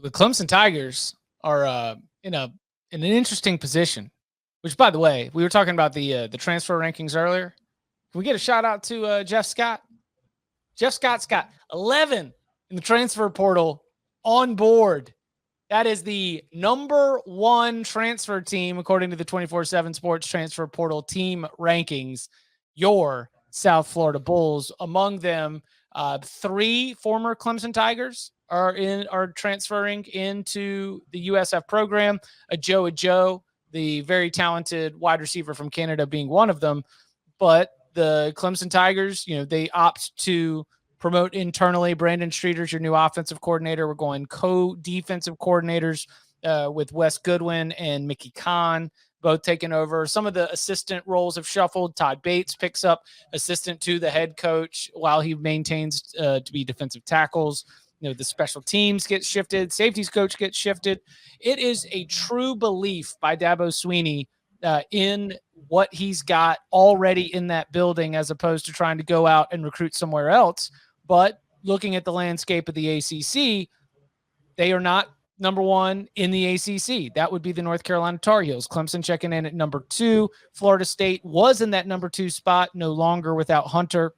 The Clemson Tigers are in an interesting position. Which, by the way, we were talking about the transfer rankings earlier. Can we get a shout out to Jeff Scott? Jeff Scott's got 11 in the transfer portal on board. That is the number one transfer team, according to the 24/7 Sports Transfer Portal team rankings. Your South Florida Bulls. Among them, 3 former Clemson Tigers are transferring into the USF program. Joe, the very talented wide receiver from Canada, being one of them. But the Clemson Tigers, they opt to promote internally. Brandon Streeter's your new offensive coordinator. We're going co-defensive coordinators with Wes Goodwin and Mickey Kahn, both taking over. Some of the assistant roles have shuffled. Todd Bates picks up assistant to the head coach while he maintains to be defensive tackles. The special teams get shifted. Safeties coach gets shifted. It is a true belief by Dabo Swinney in what he's got already in that building, as opposed to trying to go out and recruit somewhere else. But looking at the landscape of the ACC, they are not number one in the ACC. That would be the North Carolina Tar Heels. Clemson checking in at number 2. Florida State was in that number 2 spot, no longer without Hunter.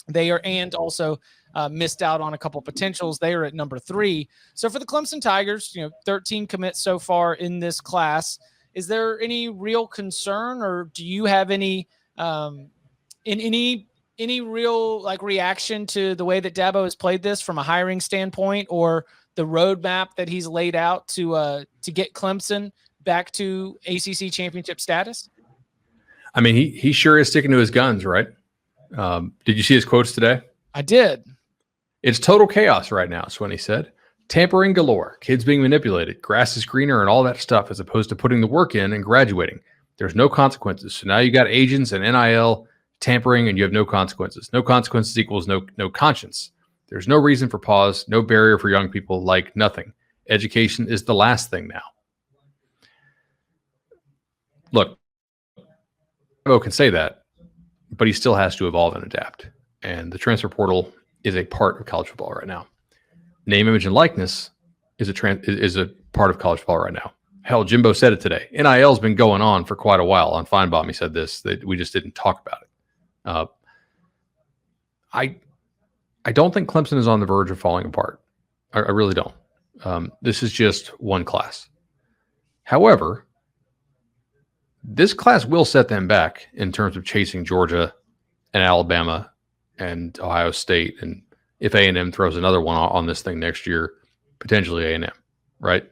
They are, and also missed out on a couple potentials. They are at number 3. So for the Clemson Tigers, 13 commits so far in this class. Is there any real concern, or do you have any real reaction to the way that Dabo has played this from a hiring standpoint, or the roadmap that he's laid out to get Clemson back to ACC championship status? I mean, he sure is sticking to his guns, right? Did you see his quotes today? I did. It's total chaos right now, Swinney said. Tampering galore, kids being manipulated, grass is greener and all that stuff, as opposed to putting the work in and graduating. There's no consequences. So now you got agents and NIL tampering and you have no consequences. No consequences equals no conscience. There's no reason for pause, no barrier for young people, like nothing. Education is the last thing now. Look, Dabo can say that, but he still has to evolve and adapt. And the transfer portal is a part of college football right now. Name, image, and likeness is a part of college football right now. Hell, Jimbo said it today. NIL has been going on for quite a while. On Feinbaum, he said this, that we just didn't talk about it. I don't think Clemson is on the verge of falling apart. I really don't. This is just one class. However, this class will set them back in terms of chasing Georgia and Alabama and Ohio State, and if A&M throws another one on this thing next year, potentially A&M, right?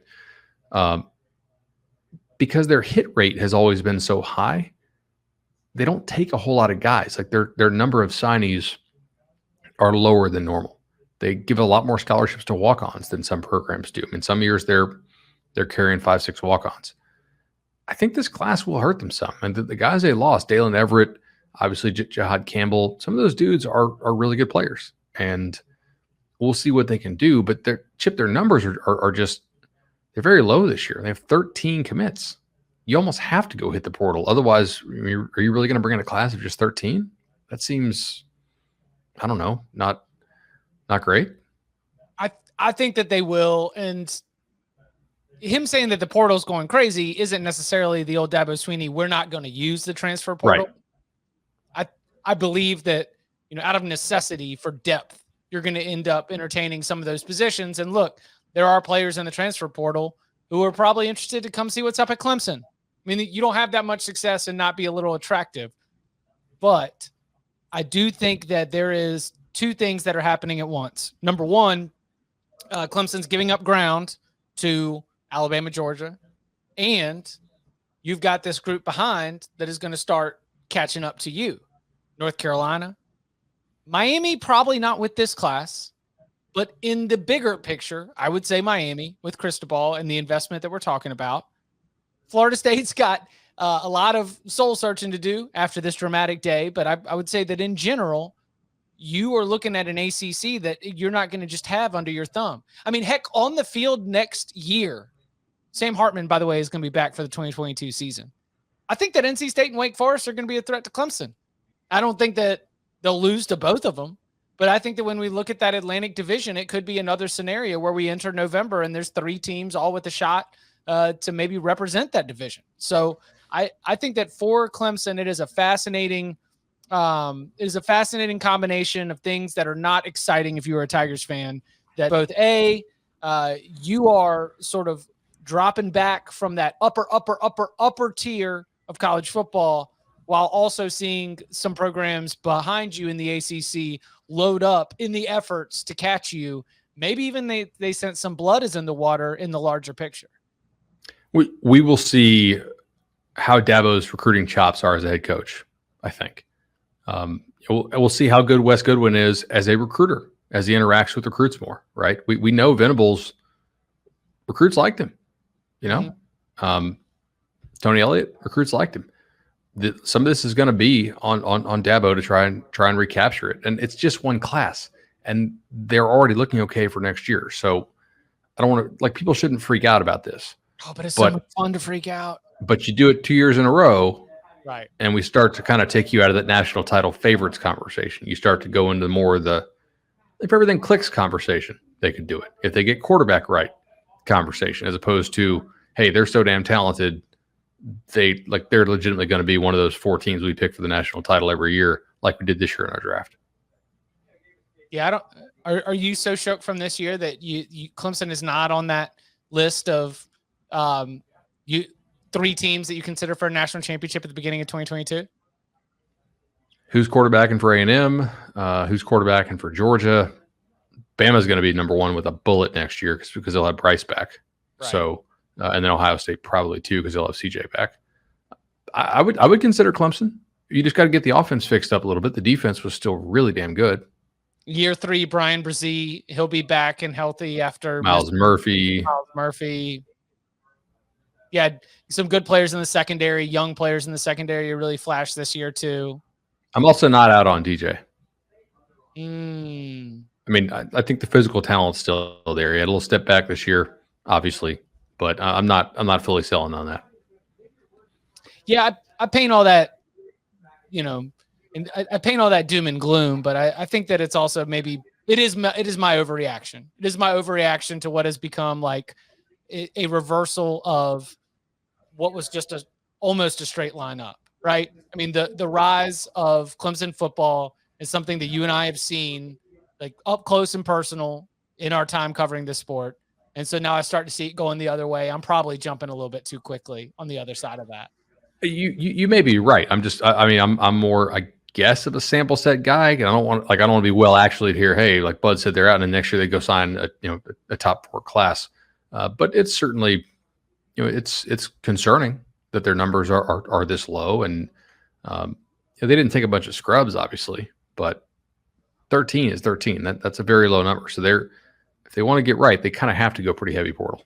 Because their hit rate has always been so high, they don't take a whole lot of guys. Like their number of signees are lower than normal. They give a lot more scholarships to walk-ons than some programs do. I mean, some years they're carrying 5-6 walk-ons. I think this class will hurt them some. And the guys they lost, Dalen Everett, obviously Jahad Campbell, some of those dudes are really good players. And we'll see what they can do. But their numbers are just, they're very low this year. They have 13 commits. You almost have to go hit the portal. Otherwise, are you really going to bring in a class of just 13? That seems, I don't know, not great. I think that they will. And him saying that the portal's going crazy isn't necessarily the old Dabo Swinney, we're not going to use the transfer portal. Right. I believe that, out of necessity for depth, you're going to end up entertaining some of those positions. And look, there are players in the transfer portal who are probably interested to come see what's up at Clemson. I mean, you don't have that much success and not be a little attractive. But I do think that there is 2 things that are happening at once. Number one, Clemson's giving up ground to Alabama, Georgia, and you've got this group behind that is going to start catching up to you. North Carolina, Miami, probably not with this class, but in the bigger picture, I would say Miami with Cristobal and the investment that we're talking about. Florida State's got a lot of soul searching to do after this dramatic day, but I would say that in general, you are looking at an ACC that you're not going to just have under your thumb. I mean, heck, on the field next year, Sam Hartman, by the way, is going to be back for the 2022 season. I think that NC State and Wake Forest are going to be a threat to Clemson. I don't think that they'll lose to both of them, But I think that when we look at that Atlantic division, it could be another scenario where we enter November and there's 3 teams all with a shot to maybe represent that division. So I think that for Clemson, it is a fascinating combination of things that are not exciting if you're a Tigers fan. That both you are sort of dropping back from that upper tier of college football, while also seeing some programs behind you in the ACC load up in the efforts to catch you. Maybe even they sent some blood is in the water in the larger picture. We will see how Dabo's recruiting chops are as a head coach, I think. We'll see how good Wes Goodwin is as a recruiter, as he interacts with recruits more, right? We know Venables recruits liked him, you know. Mm-hmm. Tony Elliott recruits liked him. Some of this is going to be on Dabo to try and recapture it, and it's just one class, and they're already looking okay for next year. So I don't want to people shouldn't freak out about this. Oh, but it's so much fun to freak out. But you do it 2 years in a row, right? And we start to kind of take you out of that national title favorites conversation. You start to go into more of the if everything clicks conversation. They could do it if they get quarterback right conversation, as opposed to hey, they're so damn talented. They're legitimately going to be one of those 4 teams we pick for the national title every year, like we did this year in our draft. Yeah, Are you so shocked from this year that Clemson is not on that list of 3 teams that you consider for a national championship at the beginning of 2022? Who's quarterbacking for A&M? Who's quarterbacking for Georgia? Bama's going to be number 1 with a bullet next year because they'll have Bryce back. Right. So. And then Ohio State probably too because they'll have CJ back. I would consider Clemson. You just got to get the offense fixed up a little bit. The defense was still really damn good. Year 3, Brian Brzee, he'll be back and healthy after Miles Murphy. Yeah, some good players in the secondary, young players in the secondary who really flashed this year too. I'm also not out on DJ. I mean, I think the physical talent's still there. He had a little step back this year, obviously. But I'm not fully selling on that. Yeah, I paint all that, and I paint all that doom and gloom. But I think that it's also maybe it is my overreaction. It is my overreaction to what has become like a reversal of what was just almost a straight line up, right? I mean, the rise of Clemson football is something that you and I have seen like up close and personal in our time covering this sport. And so now I start to see it going the other way. I'm probably jumping a little bit too quickly on the other side of that. You may be right. I'm more, I guess, of a sample set guy. And I don't want to be well actually here. Hey, like Bud said, they're out, and then next year they go sign a top 4 class. But it's certainly, it's concerning that their numbers are this low, and they didn't take a bunch of scrubs, obviously, but 13 is 13. That's a very low number. So if they want to get right, they kind of have to go pretty heavy portal.